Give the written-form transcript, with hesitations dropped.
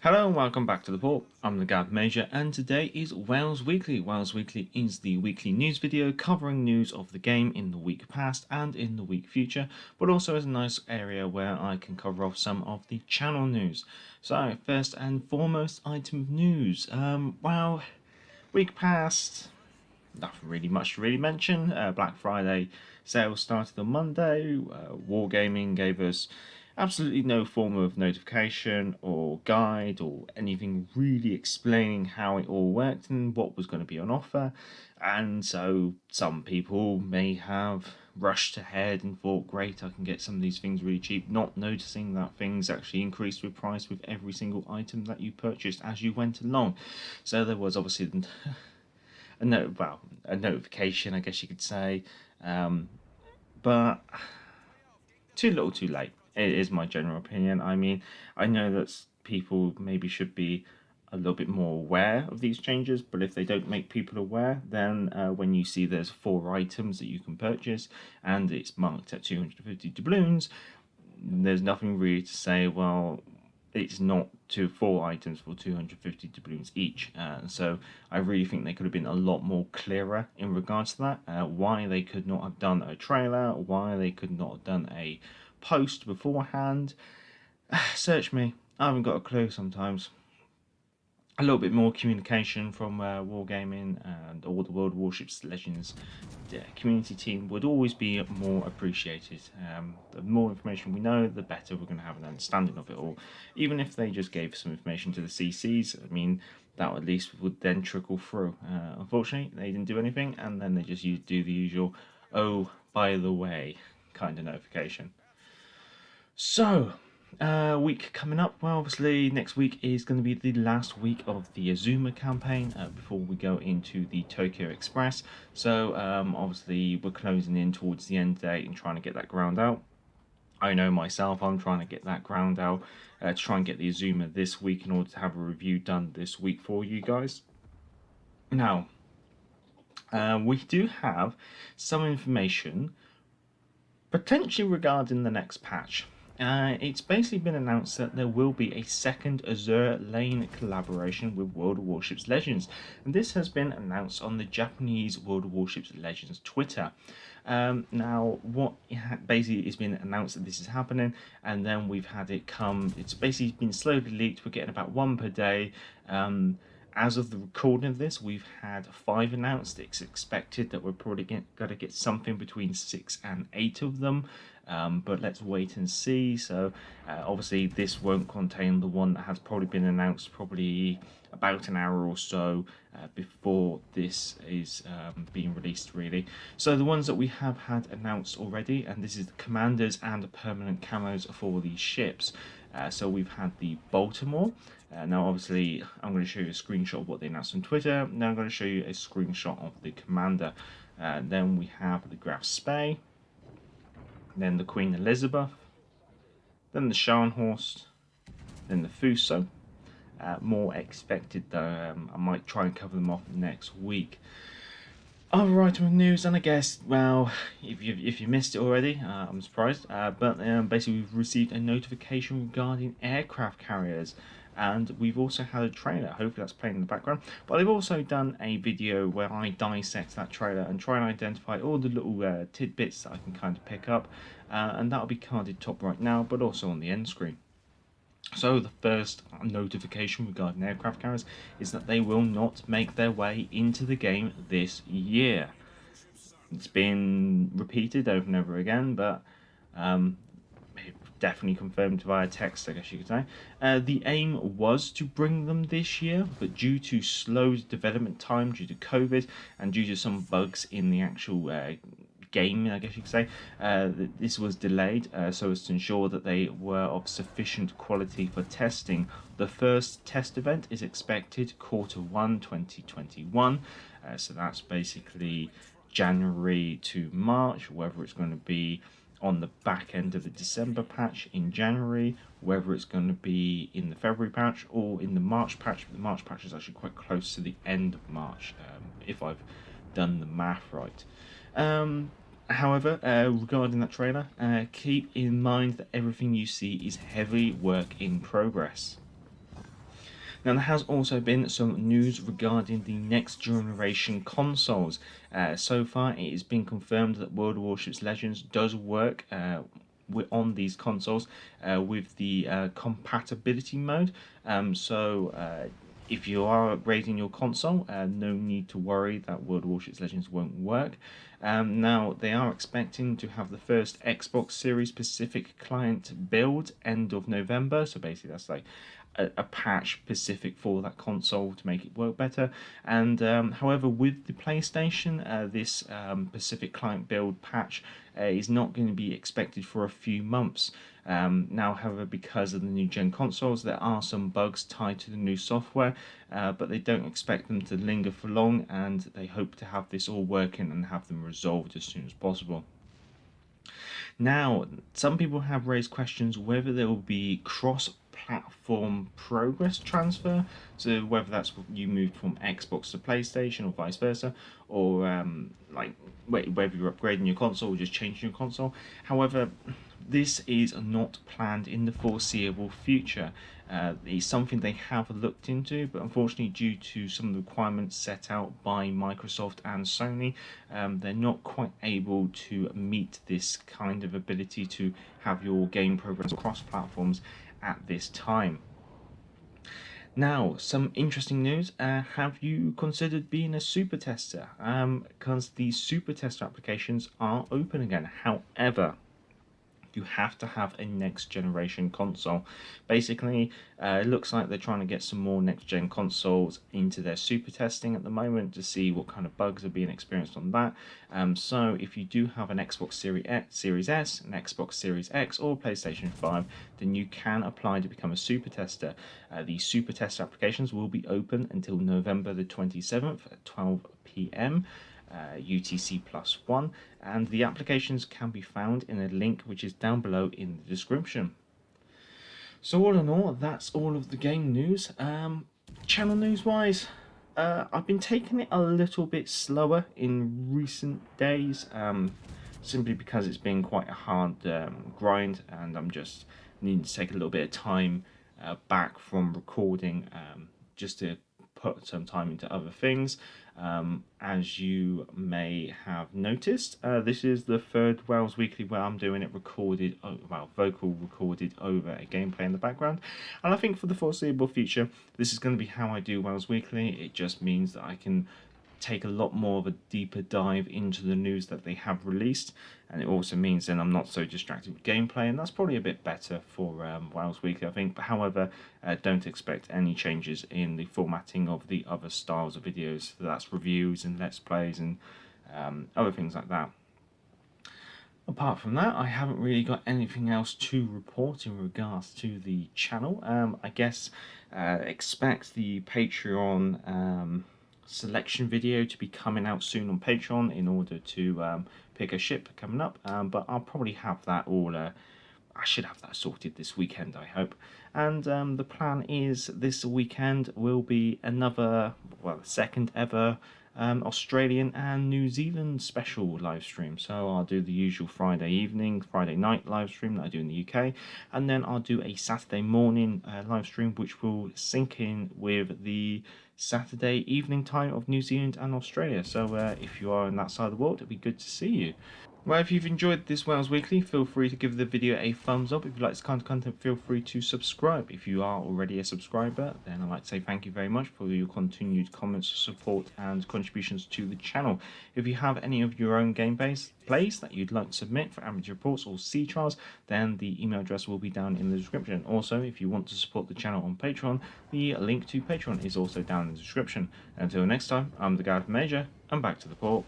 Hello and welcome back to the port. I'm the Gab Major and today is Wales Weekly. Wales Weekly is the weekly news video covering news of the game in the week past and in the week future, but also is a nice area where I can cover off some of the channel news. So first and foremost item of news. Week past, nothing really much to really mention. Black Friday sales started on Monday. Wargaming gave us absolutely no form of notification or guide or anything really explaining how it all worked and what was going to be on offer. And so some people may have rushed ahead and thought, great, I can get some of these things really cheap, not noticing that things actually increased with price with every single item that you purchased as you went along. So there was obviously a notification, I guess you could say, but too little, too late. It is my general opinion. I mean, I know that people maybe should be a little bit more aware of these changes, but if they don't make people aware, then when you see there's 4 items that you can purchase and it's marked at 250 doubloons, there's nothing really to say, well, it's not 4 items for 250 doubloons each. So I really think they could have been a lot more clearer in regards to that. Why they could not have done a trailer, why they could not have done a post beforehand. Search me. I haven't got a clue sometimes. A little bit more communication from Wargaming and all the World of Warships Legends community team would always be more appreciated. The more information we know, the better we're going to have an understanding of it all. Even if they just gave some information to the CCs, I mean, that at least would then trickle through. Unfortunately, they didn't do anything, and then they just do the usual, oh, by the way, kind of notification. So, week coming up. Well, obviously, next week is going to be the last week of the Azuma campaign before we go into the Tokyo Express. So, obviously, we're closing in towards the end date and trying to get that ground out. I know myself, I'm trying to get that ground out to try and get the Azuma this week in order to have a review done this week for you guys. Now, we do have some information potentially regarding the next patch. It's basically been announced that there will be a second Azure Lane collaboration with World of Warships Legends, and this has been announced on the Japanese World of Warships Legends Twitter. Now, what basically has been announced that this is happening, and then we've had it come. It's basically been slowly leaked. We're getting about one per day. As of the recording of this, we've had 5 announced. It's expected that we're probably going to get something between 6 and 8 of them, but let's wait and see. So obviously this won't contain the one that has probably been announced probably about an hour or so before this is being released, really. So the ones that we have had announced already, and this is the commanders and the permanent camos for these ships. So we've had the Baltimore. Now, obviously, I'm going to show you a screenshot of what they announced on Twitter. Now I'm going to show you a screenshot of the commander. Then we have the Graf Spee. Then the Queen Elizabeth. Then the Scharnhorst. Then the Fuso. More expected, though. I might try and cover them off next week. Other item of news, and I guess, well, if you missed it already, I'm surprised. But basically, we've received a notification regarding aircraft carriers, and we've also had a trailer. Hopefully, that's playing in the background. But I've also done a video where I dissect that trailer and try and identify all the little tidbits that I can kind of pick up, and that'll be carded top right now, but also on the end screen. So the first notification regarding aircraft carriers is that they will not make their way into the game this year. It's been repeated over and over again, but definitely confirmed via text, I guess you could say. The aim was to bring them this year, but due to slow development time, due to COVID, and due to some bugs in the actual game, I guess you could say, this was delayed so as to ensure that they were of sufficient quality for testing. The first test event is expected Q1 2021, so that's basically January to March, whether it's going to be on the back end of the December patch in January, whether it's going to be in the February patch or in the March patch. But the March patch is actually quite close to the end of March, if I've done the math right. However, regarding that trailer, keep in mind that everything you see is heavy work in progress. Now, there has also been some news regarding the next generation consoles. So far, it has been confirmed that World of Warships Legends does work on these consoles with the compatibility mode. If you are upgrading your console, no need to worry that World of Warships Legends won't work. Now, they are expecting to have the first Xbox Series specific client build end of November. So basically, that's like a patch specific for that console to make it work better. And however, with the PlayStation, this Pacific client build patch is not going to be expected for a few months. Now, however, because of the new gen consoles, there are some bugs tied to the new software, but they don't expect them to linger for long, and they hope to have this all working and have them resolved as soon as possible. Now, some people have raised questions whether there will be cross-platform progress transfer, so whether that's you moved from Xbox to PlayStation or vice versa, or whether you're upgrading your console or just changing your console. However, this is not planned in the foreseeable future. It's something they have looked into, but unfortunately, due to some of the requirements set out by Microsoft and Sony, they're not quite able to meet this kind of ability to have your game progress across platforms at this time. Now, some interesting news. Have you considered being a super tester? Because the super tester applications are open again. However, you have to have a next generation console. Basically, it looks like they're trying to get some more next gen consoles into their super testing at the moment to see what kind of bugs are being experienced on that. So if you do have an Xbox Series S, an Xbox Series X, or PlayStation 5, then you can apply to become a super tester. The super tester applications will be open until November the 27th at 12 p.m. UTC +1, and the applications can be found in a link which is down below in the description. So all in all, that's all of the game news. Channel news wise, I've been taking it a little bit slower in recent days, simply because it's been quite a hard grind, and I'm just needing to take a little bit of time back from recording, just to put some time into other things. As you may have noticed, this is the third WoWs Weekly where I'm doing it recorded, vocal recorded over a gameplay in the background. And I think for the foreseeable future, this is going to be how I do WoWs Weekly. It just means that I can take a lot more of a deeper dive into the news that they have released, and it also means then I'm not so distracted with gameplay, and that's probably a bit better for WoWs Weekly, I think. But however, don't expect any changes in the formatting of the other styles of videos. So that's reviews and let's plays and other things like that. Apart from that, I haven't really got anything else to report in regards to the channel. I guess expect the Patreon selection video to be coming out soon on Patreon in order to pick a ship coming up, but I'll probably have that all I should have that sorted this weekend, I hope. And the plan is this weekend will be another, second ever Australian and New Zealand special live stream. So I'll do the usual Friday night live stream that I do in the UK, and then I'll do a Saturday morning live stream which will sync in with the Saturday evening time of New Zealand and Australia. So if you are on that side of the world, it'd be good to see you. Well, if you've enjoyed this WoWs Weekly, feel free to give the video a thumbs up. If you like this kind of content, feel free to subscribe. If you are already a subscriber, then I'd like to say thank you very much for your continued comments, support, and contributions to the channel. If you have any of your own gameplays that you'd like to submit for amateur reports or sea trials, then the email address will be down in the description. Also, if you want to support the channel on Patreon, the link to Patreon is also down in the description. Until next time, I'm the Gareth Major, and back to the port.